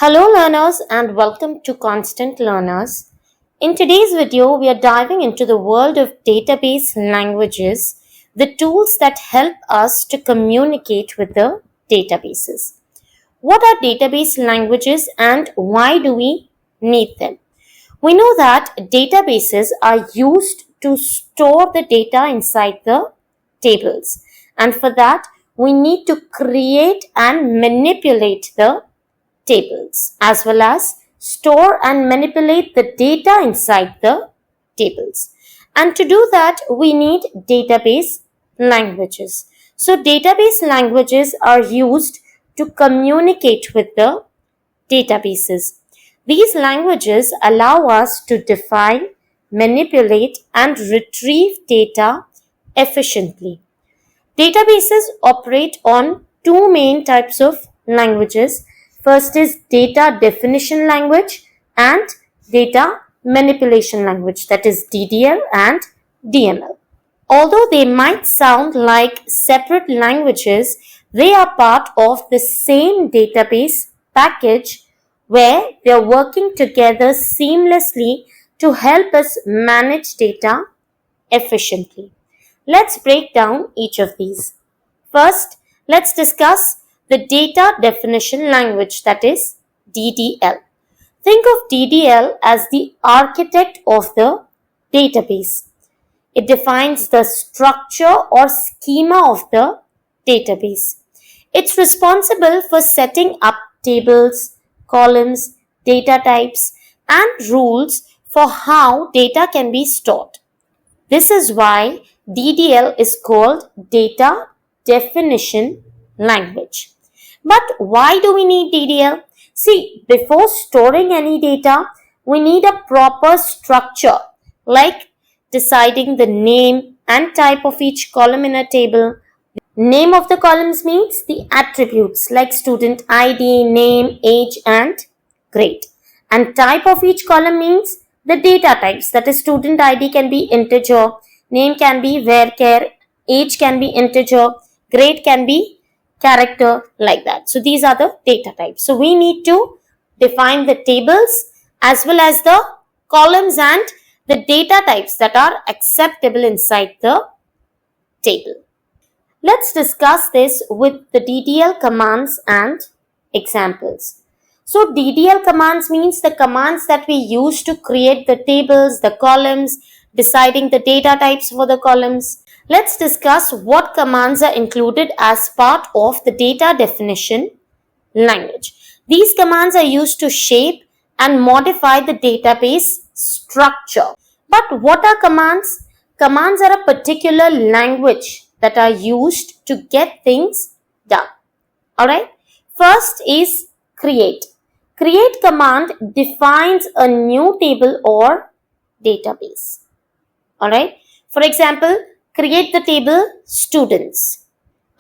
Hello learners and welcome to Constant Learners. In today's video, we are diving into the world of database languages, the tools that help us to communicate with the databases. What are database languages and why do we need them? We know that databases are used to store the data inside the tables, and for that, we need to create and manipulate the tables as well as store and manipulate the data inside the tables. And to do that, we need database languages. So database languages are used to communicate with the databases. These languages allow us to define, manipulate, and retrieve data efficiently. Databases operate on two main types of languages. First is data definition language and data manipulation language, that is DDL and DML. Although they might sound like separate languages, they are part of the same database package where they are working together seamlessly to help us manage data efficiently. Let's break down each of these. First, let's discuss the data definition language, that is DDL. Think of DDL as the architect of the database. It defines the structure or schema of the database. It's responsible for setting up tables, columns, data types, and rules for how data can be stored. This is why DDL is called Data Definition Language. But why do we need DDL? See, before storing any data, we need a proper structure like deciding the name and type of each column in a table. Name of the columns means the attributes like student ID, name, age, and grade. And type of each column means the data types, that is student ID can be integer, name can be varchar, age can be integer, grade can be character, like that. So these are the data types. So we need to define the tables as well as the columns and the data types that are acceptable inside the table. Let's discuss this with the DDL commands and examples. So DDL commands means the commands that we use to create the tables, the columns, deciding the data types for the columns. Let's discuss what commands are included as part of the data definition language. These commands are used to shape and modify the database structure. But what are commands? Commands are a particular language that are used to get things done. Alright. First is create. Create command defines a new table or database. Alright. For example, create the table students.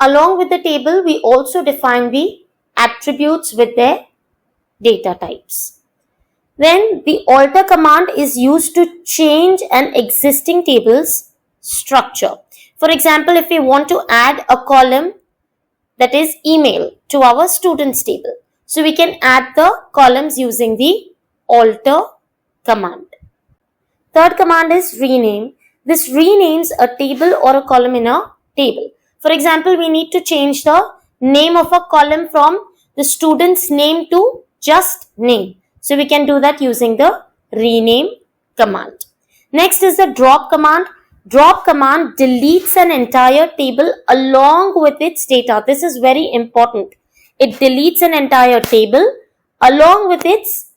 Along with the table, we also define the attributes with their data types. Then the alter command is used to change an existing table's structure. For example, if we want to add a column that is email to our students table, so we can add the columns using the alter command. Third command is rename. This renames a table or a column in a table. For example, we need to change the name of a column from the student's name to just name. So we can do that using the rename command. Next is the drop command. Drop command deletes an entire table along with its data. This is very important. It deletes an entire table along with its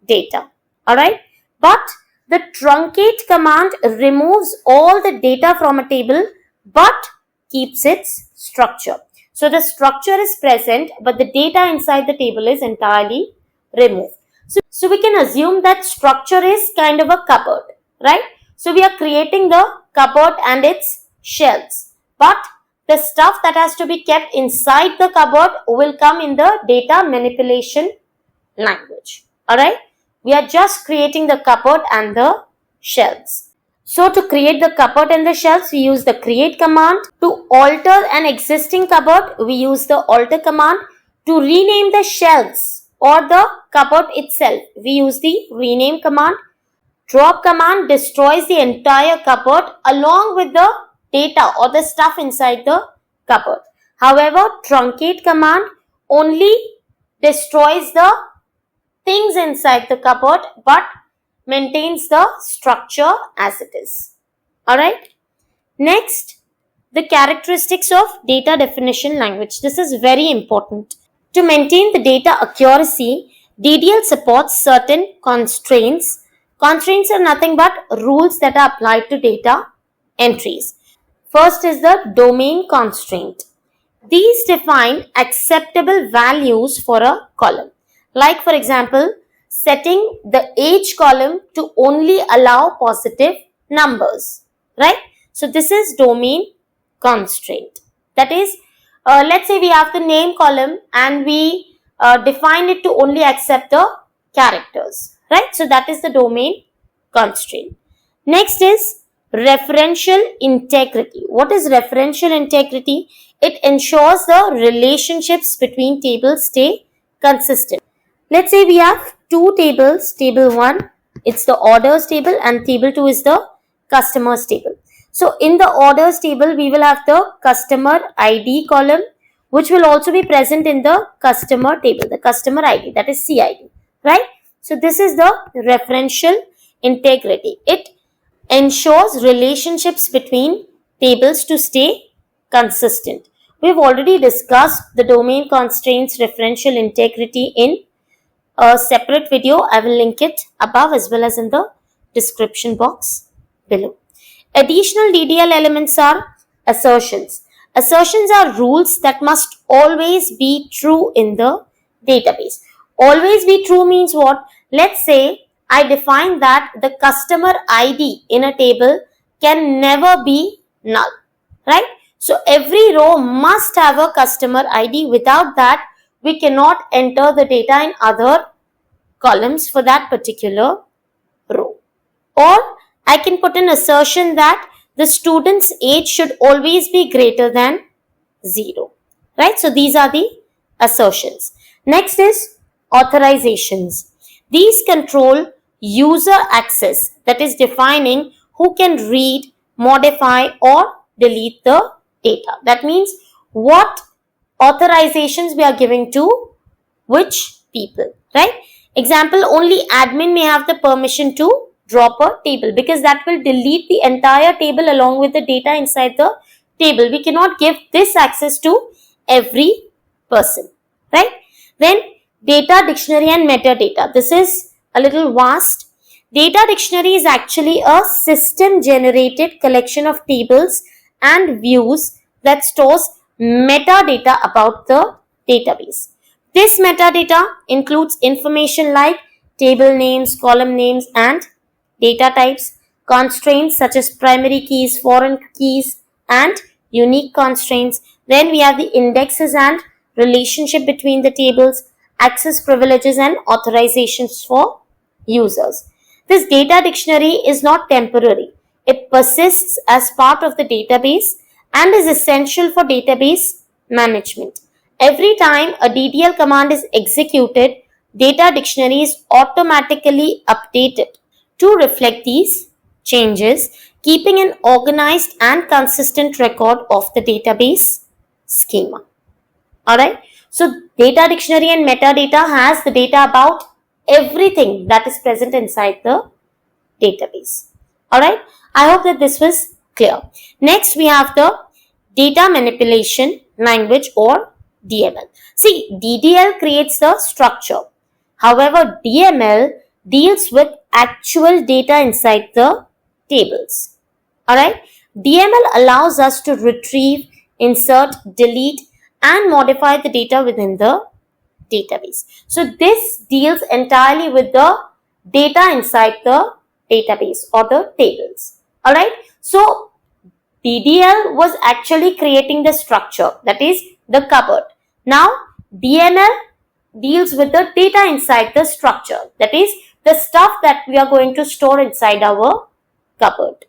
data. Alright. But the truncate command removes all the data from a table but keeps its structure. So the structure is present but the data inside the table is entirely removed. So we can assume that structure is kind of a cupboard, right? So we are creating the cupboard and its shelves. But the stuff that has to be kept inside the cupboard will come in the data manipulation language. Alright? We are just creating the cupboard and the shelves. So to create the cupboard and the shelves, we use the create command. To alter an existing cupboard, we use the alter command. To rename the shelves or the cupboard itself, we use the rename command. Drop command destroys the entire cupboard along with the data or the stuff inside the cupboard. However, truncate command only destroys the things inside the cupboard but maintains the structure as it is. Alright. Next, the characteristics of data definition language. This is very important. To maintain the data accuracy, DDL supports certain constraints. Constraints are nothing but rules that are applied to data entries. First is the domain constraint. These define acceptable values for a column. Like for example, setting the age column to only allow positive numbers. Right? So this is domain constraint. That is, let's say we have the name column and we define it to only accept the characters. Right? So that is the domain constraint. Next is referential integrity. What is referential integrity? It ensures the relationships between tables stay consistent. Let's say we have two tables. Table 1, it's the orders table, and table 2 is the customers table. So in the orders table, we will have the customer ID column, which will also be present in the customer table, the customer ID, that is CID, right? So this is the referential integrity. It ensures relationships between tables to stay consistent. We've already discussed the domain constraints referential integrity in a separate video. I will link it above as well as in the description box below. Additional DDL elements are assertions. Assertions are rules that must always be true in the database. Always be true means what? Let's say I define that the customer ID in a table can never be null, right? So every row must have a customer ID. Without that, we cannot enter the data in other columns for that particular row. Or I can put an assertion that the student's age should always be greater than 0, right? So these are the assertions. Next is authorizations. These control user access, that is defining who can read, modify or delete the data. That means what authorizations we are giving to which people, right? Example, only admin may have the permission to drop a table because that will delete the entire table along with the data inside the table. We cannot give this access to every person, right? Then data dictionary and metadata. This is a little vast. Data dictionary is actually a system generated collection of tables and views that stores metadata about the database. This metadata includes information like table names, column names and data types, constraints such as primary keys, foreign keys and unique constraints. Then we have the indexes and relationship between the tables, access privileges and authorizations for users. This data dictionary is not temporary. It persists as part of the database and is essential for database management. Every time a DDL command is executed, data dictionary is automatically updated to reflect these changes, keeping an organized and consistent record of the database schema. Alright, so data dictionary and metadata has the data about everything that is present inside the database. Alright, I hope that this was clear. Next, we have the data manipulation language or DML. See, DDL creates the structure. However, DML deals with actual data inside the tables. Alright, DML allows us to retrieve, insert, delete and modify the data within the database. So this deals entirely with the data inside the database or the tables. Alright, so DDL was actually creating the structure, that is the cupboard. Now DML deals with the data inside the structure, that is the stuff that we are going to store inside our cupboard.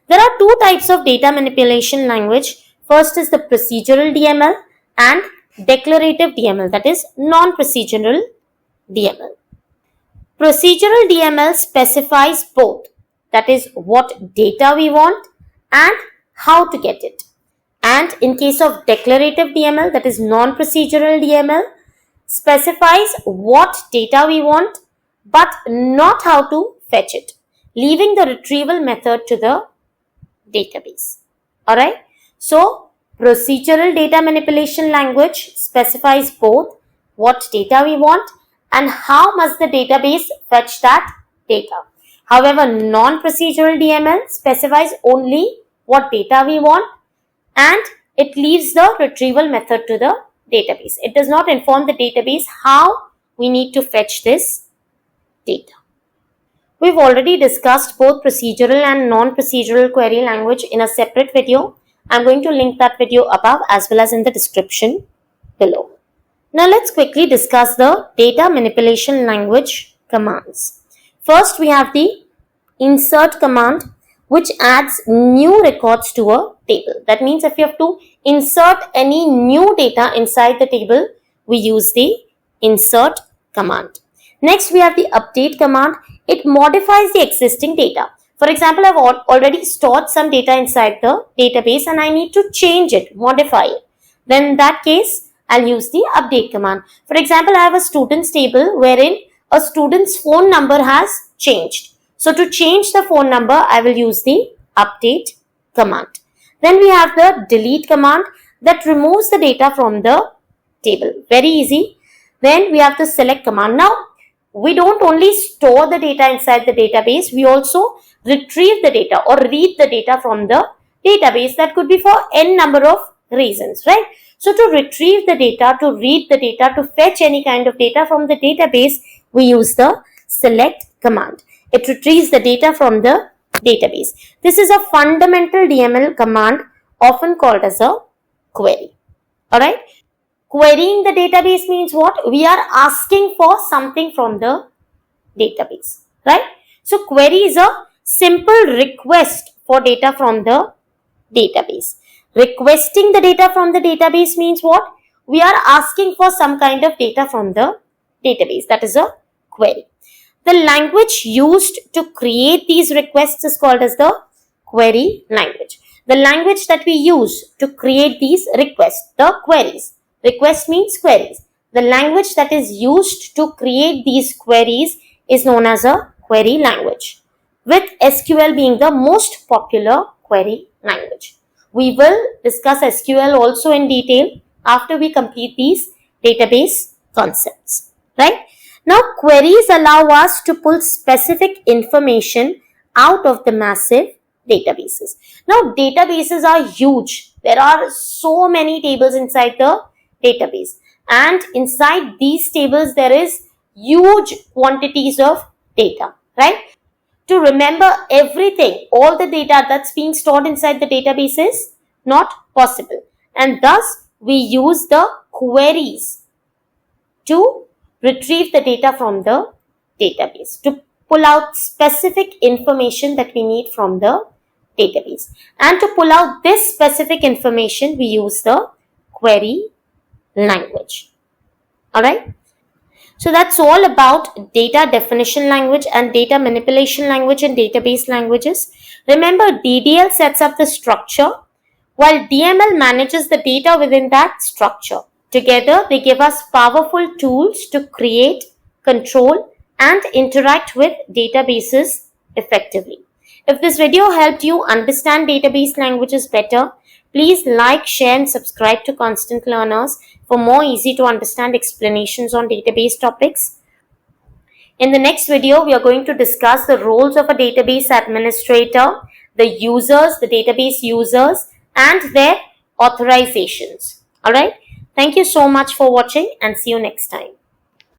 There are two types of data manipulation language. First is the procedural DML and declarative DML, that is non-procedural DML. Procedural DML specifies both, that is, what data we want and how to get it. And in case of declarative DML, that is non-procedural DML, specifies what data we want but not how to fetch it, leaving the retrieval method to the database. Alright, so procedural data manipulation language specifies both what data we want and how must the database fetch that data. However, non-procedural DML specifies only what data we want and it leaves the retrieval method to the database. It does not inform the database how we need to fetch this data. We've already discussed both procedural and non-procedural query language in a separate video. I'm going to link that video above as well as in the description below. Now let's quickly discuss the data manipulation language commands. First, we have the insert command, which adds new records to a table. That means if you have to insert any new data inside the table, we use the insert command. Next, we have the update command. It modifies the existing data. For example, I've already stored some data inside the database and I need to change it, modify it. Then in that case, I'll use the update command. For example, I have a students table wherein a student's phone number has changed. So to change the phone number, I will use the update command. Then we have the delete command that removes the data from the table. Very easy. Then we have the select command. Now, we don't only store the data inside the database, we also retrieve the data or read the data from the database. That could be for n number of reasons, right? So to retrieve the data, to read the data, to fetch any kind of data from the database, we use the select command. It retrieves the data from the database. This is a fundamental DML command often called as a query. Alright? Querying the database means what? We are asking for something from the database, right? So query is a simple request for data from the database. Requesting the data from the database means what? We are asking for some kind of data from the database. That is a query. The language used to create these requests is called as the query language. The language that we use to create these requests, the queries. Request means queries. The language that is used to create these queries is known as a query language, with SQL being the most popular query language. We will discuss SQL also in detail after we complete these database concepts, right? Now, queries allow us to pull specific information out of the massive databases. Now, databases are huge. There are so many tables inside the database, and inside these tables there is huge quantities of data, right? To remember everything, all the data that's being stored inside the database is not possible, and thus we use the queries to retrieve the data from the database, to pull out specific information that we need from the database. And to pull out this specific information, we use the query language. Alright. So that's all about data definition language and data manipulation language and database languages. Remember, DDL sets up the structure while DML manages the data within that structure. Together, they give us powerful tools to create, control, and interact with databases effectively. If this video helped you understand database languages better, please like, share, and subscribe to Constant Learners for more easy to understand explanations on database topics. In the next video, we are going to discuss the roles of a database administrator, the users, the database users, and their authorizations. Alright? Thank you so much for watching and see you next time.